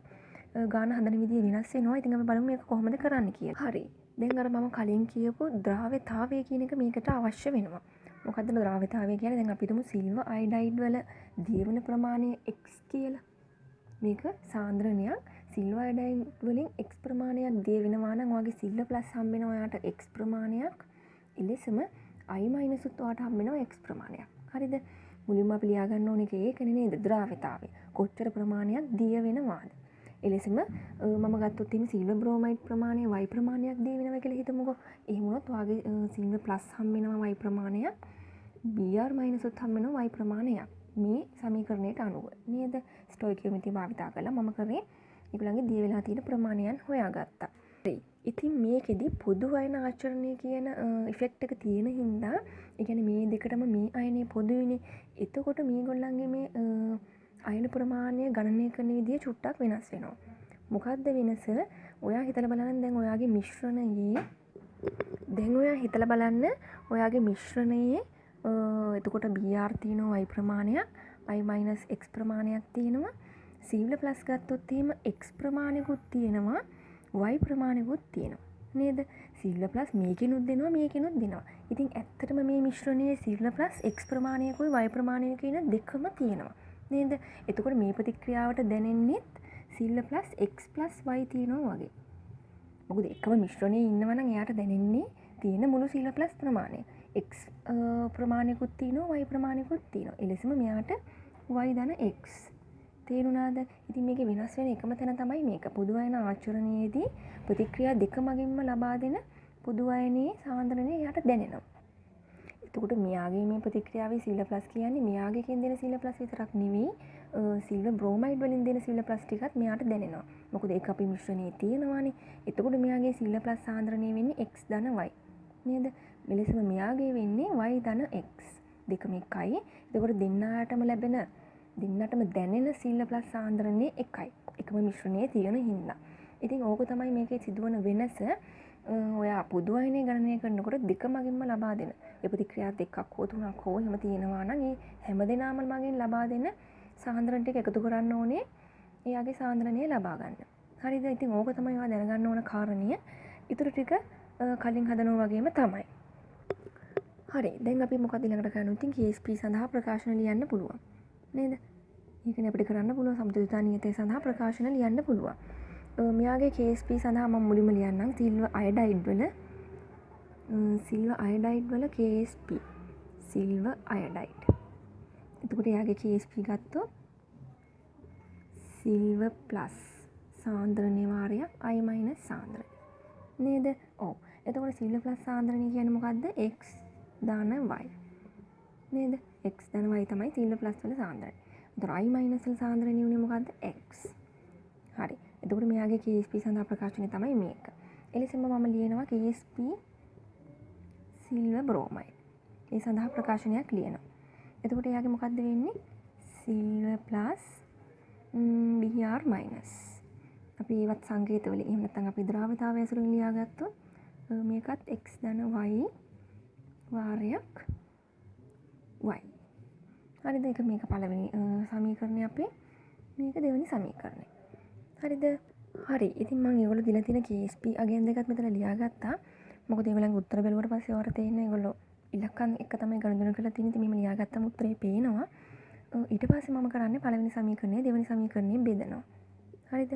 ගාන හදන විදිය වෙනස් වෙනවා. ඉතින් අපි බලමු මේක කොහොමද කරන්න කියලා. හරි. දැන් අර මම කලින් කියපු ද්‍රාව්‍යතාවය කියන එක මේකට අවශ්‍ය වෙනවා. මොකද්ද ද්‍රාව්‍යතාවය කියන්නේ? දැන් අපි හිතමු සිල්වර් අයඩයිඩ් වල දියවන ප්‍රමාණය x කියලා. මේක සාන්ද්‍රණයක්. සිල්වර් අයඩයිඩ් වලින් x ප්‍රමාණයක් දිය වෙනවා නම් ඔයාගේ සිල්වර් ප්ලස් හම්බ වෙනවා ඔයාට x ප්‍රමාණයක්. එලෙසම I මයිනස් උත් ඔයාට හම්බ වෙනවා x ප්‍රමාණයක්. හරිද? මුලින්ම අපි ලියා ගන්න ඕනේ ඒකනේ නේද? ද්‍රාව්‍යතාවය. කොච්චර ප්‍රමාණයක් දිය වෙනවාද? එලෙසම මම ගත්තොත් එහෙනම් සිල්වර් බ්‍රෝමයිඩ් ප්‍රමාණය y ප්‍රමාණයක් දිය වෙනවා කියලා හිතමුකෝ. එහෙම වුණොත් ඔයාගේ සිල්වර් ප්ලස් හම්බ වෙනවා y ප්‍රමාණයක්. Br මයිනස් උත් හම්බ වෙනවා y ප්‍රමාණයක්. මේ සමීකරණයට අනුව නේද? ස්ටොයිකියෝමෙට්‍රි භාවිතා කළා මම කරේ ඒගොල්ලන්ගේ දිය වෙලා තියෙන ප්‍රමාණයන් හොයාගත්තා. හරි. ඉතින් මේකෙදි පොදු අයන ආචරණය කියන ඉෆෙක්ට් එක තියෙන හින්දා ඒ කියන්නේ මේ දෙකටම මේ අයනේ පොදුයිනේ. එතකොට මේගොල්ලන්ගේ මේ අයන ප්‍රමාණය ගණනය කරන විදිය චුට්ටක් වෙනස් වෙනවා. මොකද්ද වෙනස? ඔයා හිතලා බලන්න දැන් ඔයාගේ මිශ්‍රණයේ එතකොට Br තියෙනවා y ප්‍රමාණයක්, I මයිනස් x ප්‍රමාණයක් තියෙනවා. සිල්වර් ප්ලස් ගත්තොත් එහෙම x ප්‍රමාණයකුත් තියෙනවා, y ප්‍රමාණයකුත් තියෙනවා. නේද? සිල්වර් ප්ලස් මේකෙනුත් දෙනවා, මේකෙනුත් දෙනවා. ඉතින් ඇත්තටම මේ මිශ්‍රණයේ සිල්වර් ප්ලස් x ප්‍රමාණයකුයි y ප්‍රමාණයකුයි කියන දෙකම තියෙනවා. නේද? එතකොට මේ ප්‍රතික්‍රියාවට දැනෙන්නේ silver plus x plus y තියෙනවා වගේ. මොකද එකම මිශ්‍රණයේ ඉන්නවා නම් එයාට දැනෙන්නේ තියෙන මුළු සිල්වර් ප්ලස් ප්‍රමාණය. x ප්‍රමාණයකුත් තියෙනවා, y ප්‍රමාණයකුත් තියෙනවා. එලෙසම මෙයාට y ධන x. තේරුණාද? ඉතින් මේකේ වෙනස් වෙන එකම තැන තමයි මේක. පොදු අයන ආචරණයේදී ප්‍රතික්‍රියා දෙක මගින්ම ලබා දෙන පොදු අයනයේ සාන්ද්‍රණය එයාට දැනෙනවා. එතකොට මෙයාගේ මේ ප්‍රතික්‍රියාවේ සිල්වර් ප්ලස් කියන්නේ මෙයාගේකින් දෙන සිල්වර් ප්ලස් විතරක් නෙවෙයි සිල්වර් බ්‍රෝමයිඩ් වලින් දෙන සිල්වර් ප්ලස් ටිකත් මෙයාට දැනෙනවා. මොකද ඒක අපි මිශ්‍රණයේ තියෙනවානේ. එතකොට මෙයාගේ සිල්වර් ප්ලස් සාන්ද්‍රණය වෙන්නේ x ධන y. නේද? මෙලෙසම මෙයාගේ වෙන්නේ y ධන x. දෙකම එකයි. එතකොට දෙන්නාටම දැනෙන සිල්වර් ප්ලස් සාන්ද්‍රණය එකයි. එකම මිශ්‍රණයේ තියෙන හින්දා. ඉතින් ඕක තමයි මේකේ සිදුවන වෙනස. ඔයා පොදු අයනය ගණනය කරනකොට දෙක මගින්ම ලබා දෙන ඒ ප්‍රතික්‍රියා දෙකක් හෝ තුනක් හෝ එහෙම තියෙනවා නම් ඒ හැම දෙනාම මගින් ලබා දෙන සාන්ද්‍රණ ටික එකතු කරන්න ඕනේ එයාගේ සාන්ද්‍රණය ලබා ගන්න. හරිද? ඉතින් ඕක තමයි ඔයා දැනගන්න ඕන කාරණිය. ඊටු ටික කලින් හදනවා වගේම තමයි. හරි. දැන් අපි මොකක්ද ඊළඟට කරන්නේ? ඉතින් KSP සඳහා ප්‍රකාශන ලියන්න පුළුවන්. නේද? ඒකනේ අපිට කරන්න පුළුවන් සමතුලිතතා නියතය සඳහා ප්‍රකාශන ලියන්න පුළුවන්. මෙයාගේ KSP සඳහා මම මුලින්ම ලියන්නම් සිල්වර් අයඩයිඩ් වල KSP සිල්වර් අයඩයිඩ්. එතකොට එයාගේ KSP ගත්තොත් සිල්වර් ප්ලස් සාන්ද්‍රණය වාරයක් I minus සාන්ද්‍රණය. නේද? ඔව්. එතකොට සීල ප්ලස් සාන්ද්‍රණය කියන්නේ මොකද්ද? x දාන y. නේද? x දාන y තමයි සීල ප්ලස් වල සාන්ද්‍රණය. එතකොට I minus වල සාන්ද්‍රණය උනේ මොකද්ද? x. හරි. එතකොට මෙයාගේ KSP සඳහා ප්‍රකාශනය තමයි මේක. එලෙසම මම ලියනවා KSP සිල්වර් බ්‍රෝමයිඩ්. ඒ සඳහා ප්‍රකාශනයක් ලියනවා. එතකොට එයාගේ මොකද්ද වෙන්නේ? Silver plus Br minus. අපි ඒවත් සංකේත වලින් එහෙම නැත්නම් අපි ද්‍රාව්‍යතාවය ඇසුරින් ලියාගත්තොත් මේකත් x ධන y වාරයක් y. හරිද? ඒක මේක පළවෙනි සමීකරණය අපේ. මේක දෙවෙනි සමීකරණය. හරිද? හරි. ඉතින් මම ඒගොල්ලෝ දීලා තියෙන KSP අගයන් දෙකත් මෙතන ලියාගත්තා. මොකද ඒගොල්ලන්ගේ උත්තර බැලුවට පස්සේ ඔයාලට තේරෙනවා ඒගොල්ලෝ ඉලක්කම් එක තමයි ගණන් කරලා තියෙන්නේ. ඉතින් මෙහෙම ලියාගත්තම උත්තරේ පේනවා. ඊට පස්සේ මම කරන්නේ පළවෙනි සමීකරණය දෙවෙනි සමීකරණය බෙදනවා. හරිද?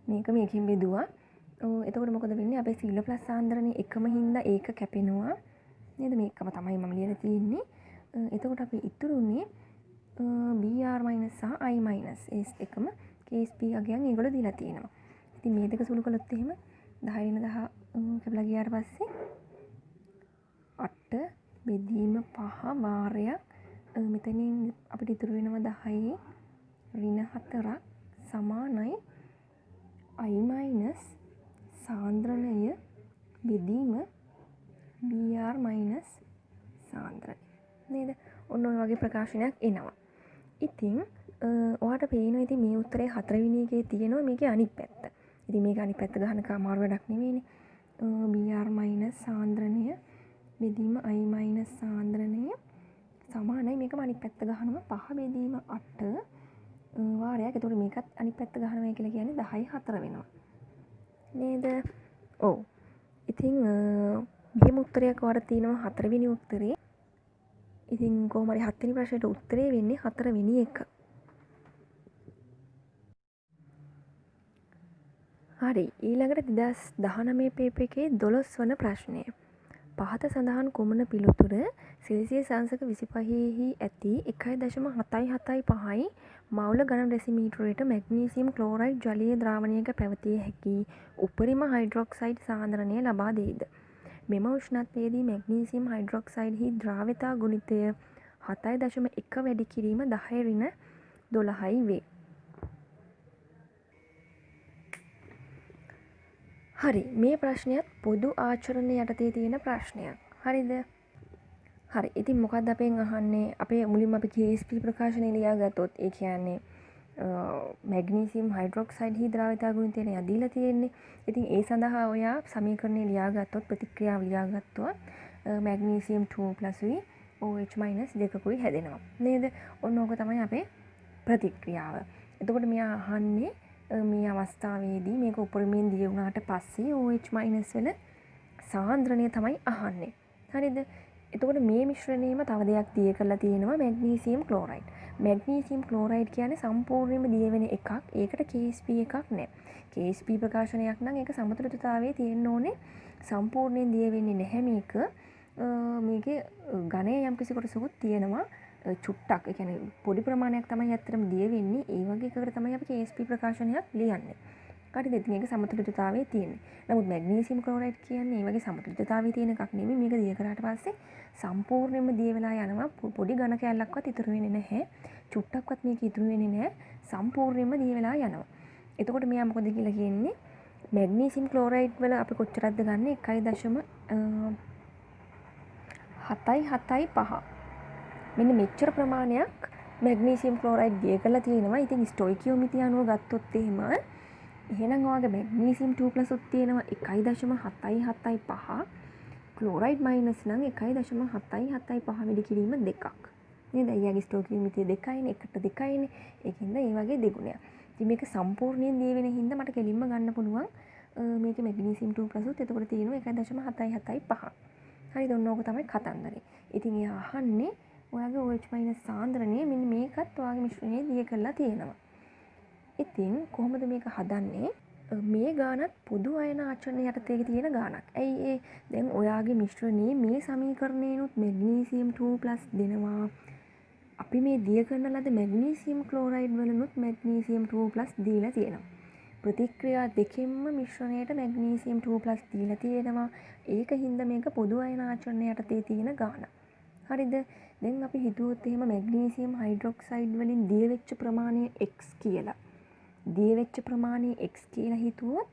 මේක මේකෙන් බෙදුවා. එතකොට මොකද වෙන්නේ? අපේ සීල ප්ලස් සාන්ද්‍රණය එකම හින්දා ඒක කැපෙනවා. නේද? මේකම තමයි මම ලියලා තියෙන්නේ. එතකොට අපි ඉතුරුනේ Br minus සහ I minus ඒ එකම KSP අගයන් ඒගොල්ලෝ දීලා තියෙනවා. ඉතින් මේ දෙක සුළු කළොත් එහෙම 10 රින 10 කැපලා ගියාට පස්සේ 8 බෙදීම 5 වාරයක් මෙතනින් අපිට ඉතුරු වෙනවා 10 රින 4ක් සමානයි I minus සාන්ද්‍රණය බෙදීම Br minus සාන්ද්‍රණය. නේද? ඔන්න ඔය වගේ ප්‍රකාශනයක් එනවා. ඉතින් ඔයාලට පේනවා ඉතින් මේ උත්තරේ 4 වෙනි එකේ තියෙනවා මේකේ අනිත් පැත්ත. ඉතින් මේක අනිත් පැත්ත ගහනක අමාරු වැඩක් නෙවෙයිනේ. Br minus සාන්ද්‍රණය බෙදීම I minus සාන්ද්‍රණය සමානයි මේකම අනිත් පැත්ත ගහනවා 5 බෙදීම 8 වාරයක්. ඒතකොට මේකත් අනිත් පැත්ත ගහනවා කියලා කියන්නේ 10 4 වෙනවා. නේද? ඔව්. ඉතින් මෙහෙම උත්තරයක් ඔයාලට තියෙනවා 4 වෙනි උත්තරේ. ඉතින් කොහොම හරි 7 වෙනි ප්‍රශ්නෙට උත්තරේ වෙන්නේ 4 වෙනි එක. හරි. ඊළඟට 2019 පේපර් එකේ 12 වන ප්‍රශ්නය. පහත සඳහන් කුමන පිළිතුර සෙල්සියස් අංශක 25 ඇති 1.775 මවුල ඝන ඩෙසිමීටරයට මැග්නීසියම් ක්ලෝරයිඩ් ජලීය ද්‍රාවණයක පැවතිය හැකි උපරිම හයිඩ්‍රොක්සයිඩ් සාන්ද්‍රණය ලබා දෙයිද? මෙම උෂ්ණත්වයේදී මැග්නීසියම් හයිඩ්‍රොක්සයිඩ්හි ද්‍රාව්‍යතා ගුණිතය 7.1 වැඩි කිරීම 10 රින 12යි වේ. හරි. මේ ප්‍රශ්නයත් පොදු ආචරණ යටතේ තියෙන ප්‍රශ්නයක්. හරිද? හරි. ඉතින් මොකක්ද අපෙන් අහන්නේ? අපේ මුලින්ම අපි KSP ප්‍රකාශනය ලියාගත්තොත් ඒ කියන්නේ මැග්නීසියම් හයිඩ්‍රොක්සයිඩ් හි ද්‍රාව්‍යතා ගුණිතය නේ දීලා තියෙන්නේ. ඉතින් ඒ සඳහා ඔයා සමීකරණය ලියාගත්තොත් ප්‍රතික්‍රියාව ලියාගත්තොත් මැග්නීසියම් 2+ වී OH- දෙකකුයි හැදෙනවා. නේද? ඔන්න ඕක තමයි අපේ ප්‍රතික්‍රියාව. එතකොට මෙයා අහන්නේ මේ අවස්ථාවේදී මේක උපරිමයෙන් දිය වුණාට පස්සේ OH- වල සාන්ද්‍රණය තමයි අහන්නේ. හරිද? එතකොට මේ මිශ්‍රණයම තව දෙයක් දිය කරලා තියෙනවා මැග්නීසියම් ක්ලෝරයිඩ්. මැග්නීසියම් ක්ලෝරයිඩ් කියන්නේ සම්පූර්ණයෙන්ම දිය වෙන එකක්. ඒකට KSP එකක් නැහැ. KSP ප්‍රකාශනයක් නම් ඒක සමතුලිතතාවයේ තියෙන්න ඕනේ. සම්පූර්ණයෙන් දිය වෙන්නේ නැහැ මේක. මේකේ ඝනය යම්කිසි කොටසකුත් තියෙනවා. චුට්ටක්. ඒ කියන්නේ පොඩි ප්‍රමාණයක් තමයි ඇත්තටම දිය වෙන්නේ. ඒ වගේ එකකට තමයි අපි KSP ප්‍රකාශනයක් ලියන්නේ. හරිද? ඉතින් ඒක සමතුලිතතාවයේ තියෙන්නේ. නමුත් මැග්නීසියම් ක්ලෝරයිඩ් කියන්නේ මේ වගේ සමතුලිතතාවයේ තියෙන එකක් නෙමෙයි. මේක දිය කරාට පස්සේ සම්පූර්ණයෙන්ම දිය වෙලා යනවා. පොඩි ඝන කැලලක්වත් ඉතුරු වෙන්නේ නැහැ. චුට්ටක්වත් මේක ඉතුරු වෙන්නේ නැහැ. සම්පූර්ණයෙන්ම දිය වෙලා යනවා. එතකොට මෙයා මොකද කියලා කියන්නේ? මැග්නීසියම් ක්ලෝරයිඩ් වල අපි කොච්චරක්ද ගන්න? 1.775. මෙන්න මෙච්චර ප්‍රමාණයක් මැග්නීසියම් ක්ලෝරයිඩ් දිය කරලා තියෙනවා. ඉතින් ස්ටොයිකියෝමිතිය අනුව ගත්තොත් එහෙම එහෙනම් ඔයාගේ මැග්නීසියම් 2+ උත් තියෙනවා 1.775. ක්ලෝරයිඩ් මයිනස් නම් 1.775 වැඩි කිරීම 2ක්. නේද? ඊයගේ ස්ටොයිකියෝමිතිය 2යිනේ. 1ට 2යිනේ. ඒකින්ද ඒ වගේ දෙගුණයක්. ඉතින් මේක සම්පූර්ණයෙන් දිය වෙන හින්දා මට කෙලින්ම ගන්න පුළුවන් මේකේ මැග්නීසියම් 2+ උත් එතකොට තියෙනවා 1.775. හරිද? ඔන්න ඕක තමයි කතන්දරේ. ඉතින් එයා අහන්නේ ඔයාගේ OH- සාන්ද්‍රණය මෙන්න මේකත් ඔයාගේ මිශ්‍රණයේ දිය කරලා තියෙනවා. ඉතින් කොහොමද මේක හදන්නේ? මේ ගානත් පොදු අයන ආචරණ යටතේ තියෙන ගානක්. ඇයි ඒ දැන් ඔයාගේ මිශ්‍රණයේ මේ සමීකරණයනොත් මැග්නීසියම් 2+ දෙනවා. අපි මේ දිය කරන ලද මැග්නීසියම් ක්ලෝරයිඩ් වලනුත් මැග්නීසියම් 2+ දීලා තියෙනවා. ප්‍රතික්‍රියා දෙකෙන්ම මිශ්‍රණයට මැග්නීසියම් 2+ දීලා තියෙනවා. ඒක හින්දා මේක පොදු අයන ආචරණය යටතේ තියෙන ගාණ. හරිද? දැන් අපි හිතුවොත් එහෙම මැග්නීසියම් හයිඩ්‍රොක්සයිඩ් වලින් දිය වෙච්ච ප්‍රමාණය x කියලා. දිය වෙච්ච ප්‍රමාණය x කියලා හිතුවොත්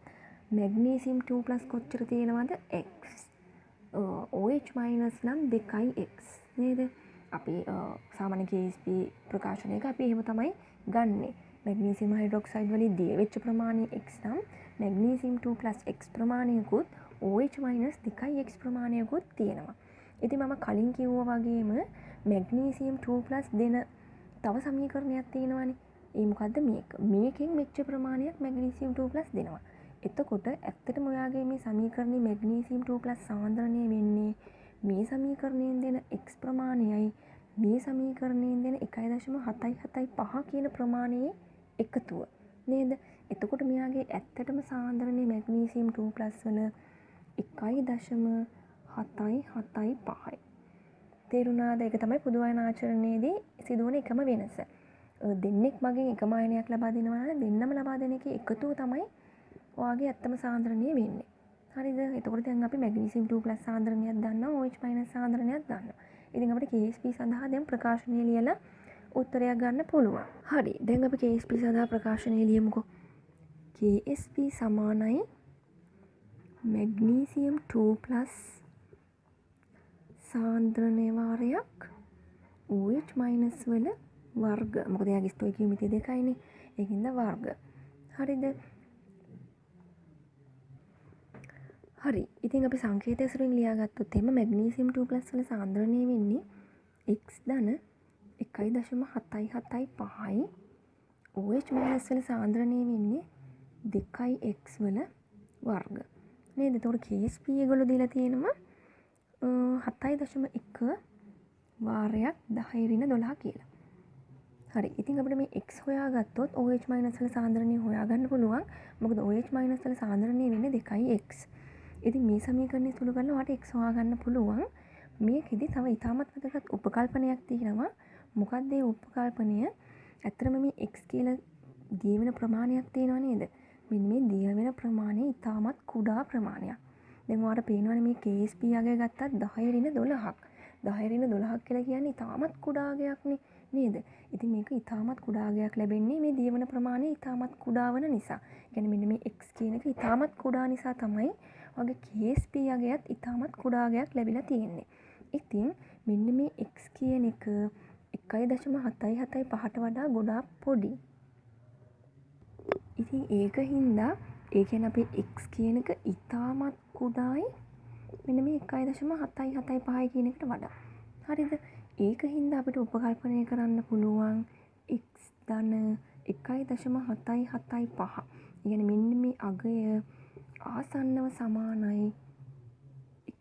මැග්නීසියම් 2+ කොච්චර තියෙනවද? x. OH- නම් 2x නේද? අපි සාමාන්‍ය KSP ප්‍රකාශනයක අපි එහෙම තමයි ගන්නෙ. මැග්නීසියම් හයිඩ්‍රොක්සයිඩ් වලින් දිය වෙච්ච ප්‍රමාණය x නම් මැග්නීසියම් 2+ x ප්‍රමාණයකුත් OH- 2x ප්‍රමාණයකුත් තියෙනවා. ඉතින් මම කලින් කිව්වා වගේම මැග්නීසියම් 2+ දෙන තව සමීකරණයක් තියෙනවානේ. ඒ මොකද්ද මේක? මේකෙන් මෙච්ච ප්‍රමාණයක් මැග්නීසියම් 2+ දෙනවා. එතකොට ඇත්තටම ඔයාගේ මේ සමීකරණේ මැග්නීසියම් 2+ සාන්ද්‍රණය වෙන්නේ මේ සමීකරණයෙන් දෙන x ප්‍රමාණයයි මේ සමීකරණයෙන් දෙන 1.775 කියන ප්‍රමාණයේ එකතුව නේද? එතකොට මෙයාගේ ඇත්තටම සාන්ද්‍රණයේ මැග්නීසියම් 2+ වල 1.775යි. තේරුණාද? ඒක තමයි පොදු අයන ආචරණයේදී සිදුවන එකම වෙනස. දෙන්නෙක් මගෙන් එකම අයනයක් ලබා දෙනවා නම් දෙන්නම ලබා දෙන එකේ එකතුව තමයි ඔයාගේ ඇත්තම සාන්ද්‍රණය වෙන්නේ. හරිද? එතකොට දැන් අපි මැග්නීසියම් 2+ සාන්ද්‍රණයක් දන්නවා, OH- සාන්ද්‍රණයක් දන්නවා. ඉතින් අපිට KSP සඳහා දැන් ප්‍රකාශනය ලියලා උත්තරයක් ගන්න පුළුවන්. හරි. දැන් අපි KSP සඳහා ප්‍රකාශනය ලියමුකෝ. KSP සමානයි මැග්නීසියම් 2+ සාන්ද්‍රණය වාරයක් OH- වල වර්ග. මොකද එයාගේ ස්ටොයිකියෝමීටර් දෙකයිනේ. ඒකින්ද වර්ග. හරිද? හරි. ඉතින් අපි සංකේතය සුරින් ලියාගත්තොත් එහෙම මැග්නීසියම් 2+ වල සාන්ද්‍රණය වෙන්නේ x ධන 1.775යි. OH- වල සාන්ද්‍රණය වෙන්නේ 2x වල වර්ග. නේද? එතකොට KSP ඒගොල්ලෝ දීලා තියෙනවා 7.1 වාරයක් 10^12 කියලා. හරි. ඉතින් අපිට මේ x හොයාගත්තොත් OH- වල සාන්ද්‍රණය හොයාගන්න පුළුවන්. මොකද OH- වල සාන්ද්‍රණය වෙන්නේ 2x. ඉතින් මේ සමීකරණය සුළු කරලා ඔයාලට x හොයාගන්න පුළුවන්. මේකෙදි තව ඉතාමත් වැදගත් උපකල්පනයක් තියෙනවා. මොකක්ද ඒ උපකල්පනය? ඇත්තටම මේ x කියලා දිය වෙන ප්‍රමාණයක් තියෙනවා නේද? මෙන්න මේ දිය වෙන ප්‍රමාණය ඉතාමත් කුඩා ප්‍රමාණයක්. දැන් ඔයාලට පේනවනේ මේ KSP අගය ගත්තත් 10^12ක්. 10^12ක් කියලා කියන්නේ ඉතාමත් කුඩා අගයක්නේ නේද? ඉතින් මේක ඉතාමත් කුඩා අගයක් ලැබෙන්නේ මේ දිය වෙන ප්‍රමාණය ඉතාමත් කුඩා වන නිසා. කියන්නේ මෙන්න මේ x කියන එක ඉතාමත් කුඩා නිසා තමයි වගේ KSP අගයත් ඉතාමත් කුඩා අගයක් ලැබිලා තියෙන්නේ. ඉතින් මෙන්න මේ x කියන එක 1.775ට වඩා ගොඩාක් පොඩි. ඉතින් ඒක හින්දා ඒ කියන්නේ අපේ x කියන එක ඉතාමත් කුඩායි මෙන්න මේ 1.775 කියන එකට වඩා. හරිද? ඒක හින්දා අපිට උපකල්පනය කරන්න පුළුවන් x ධන 1.775. يعني මෙන්න මේ අගය ආසන්නව සමානයි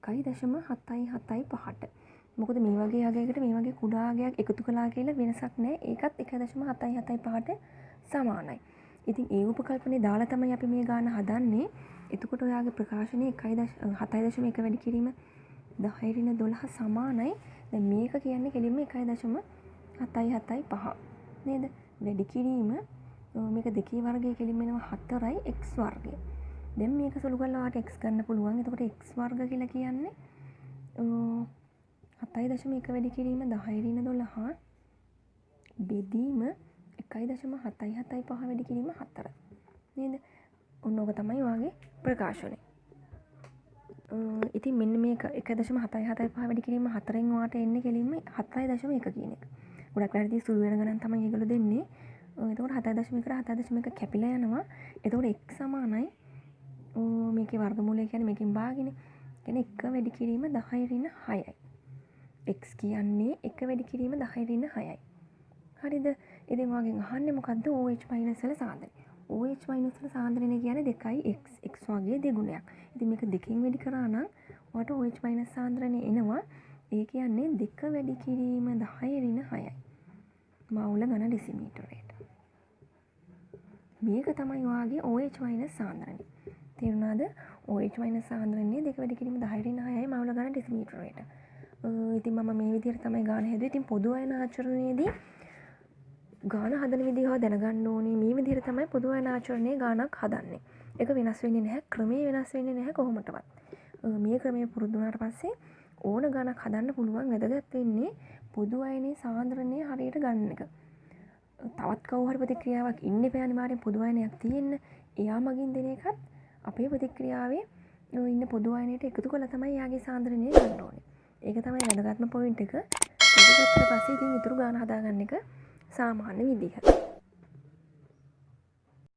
1.775ට. මොකද මේ වගේ අගයකට මේ වගේ කුඩා අගයක් එකතු කළා කියලා වෙනසක් නැහැ. ඒකත් 1.775ට සමානයි. ඉතින් ඒ උපකල්පනේ දාලා තමයි අපි මේ ගාන හදන්නේ. එතකොට ඔයාගේ ප්‍රකාශනයේ 7.1 වැඩි කිරීම 10^12 සමානයි. දැන් මේක කියන්නේ කෙලින්ම 1.775 නේද? වැඩි කිරීම මේක දෙකේ වර්ගය කෙලින්ම වෙනවා 4යි x වර්ගය. දැන් මේක සුළු කරලා ඔයාලට x ගන්න පුළුවන්. එතකොට x වර්ග කියලා කියන්නේ 7.1 වැඩි කිරීම 10^12 බෙදීම 1.775 වැඩි කිරීම 4 නේද? ඔන්න ඕක තමයි ඔයාගේ ප්‍රකාශනය. ඉතින් මෙන්න මේක 1.775 වැඩි කිරීම 4න් ඔයාට එන්නේ කෙලින්ම 7.1 කියන එක. ගොඩක් වෙලාවට සුළු වෙන ගණන් තමයි ඒගොල්ලෝ දෙන්නේ. එතකොට 7.1ට 7.1 කැපිලා යනවා. එතකොට x සමානයි මේකේ වර්ගමූලය කියන්නේ මේකෙන් භාගිනේ. කියන්නේ 1 වැඩි කිරීම 10^6යි. x කියන්නේ 1 වැඩි කිරීම 10^6යි. හරිද? ඉතින් ඔයාගෙන් අහන්නේ මොකද්ද OH- වල සාන්ද්‍රණය. OH- වල සාන්ද්‍රණය කියන්නේ 2x. x වගේ දෙගුණයක්. ඉතින් මේක දෙකෙන් වැඩි කරා නම් ඔයාට OH- සාන්ද්‍රණය එනවා. ඒ කියන්නේ 2 වැඩි කිරීම 10^6යි. මවුල ඝන ඩෙසිමීටරයට. මේක තමයි ඔයාගේ OH- සාන්ද්‍රණය. තේරුණාද? OH- සාන්ද්‍රණය 2 වැඩි කිරීම 10^6යි මවුල ඝන ඩෙසිමීටරයට. ඉතින් මම මේ විදිහට තමයි ගාන හැදුවේ. ඉතින් පොදු අයන ආචරණයේදී ගාන හදන විදිහ දැනගන්න ඕනේ. මේ විදිහට තමයි පොදු අයන ආචරණයේ ගානක් හදන්නේ. ඒක වෙනස් වෙන්නේ නැහැ. ක්‍රමේ වෙනස් වෙන්නේ නැහැ කොහොමටවත්. මේ ක්‍රමය පුරුදු වුණාට පස්සේ ඕන ගානක් හදන්න පුළුවන්. වැදගත් වෙන්නේ පොදු අයනේ සාන්ද්‍රණය හරියට ගන්න එක. තවත් කවුරු හරි ප්‍රතික්‍රියාවක් ඉන්න බෑ අනිවාර්යෙන් පොදු අයනයක් තියෙන්න. එයා මගින් දෙන එකත් අපේ ප්‍රතික්‍රියාවේ ඉන්න පොදු අයනයට එකතු කරලා තමයි යාගේ සාන්ද්‍රණය ගන්න ඕනේ. ඒක තමයි වැදගත්ම පොයින්ට් එක. ඒක ගත්තට පස්සේ ඉතින් ඊටු ගාන හදාගන්න එක සාමාන්‍ය විදිහ.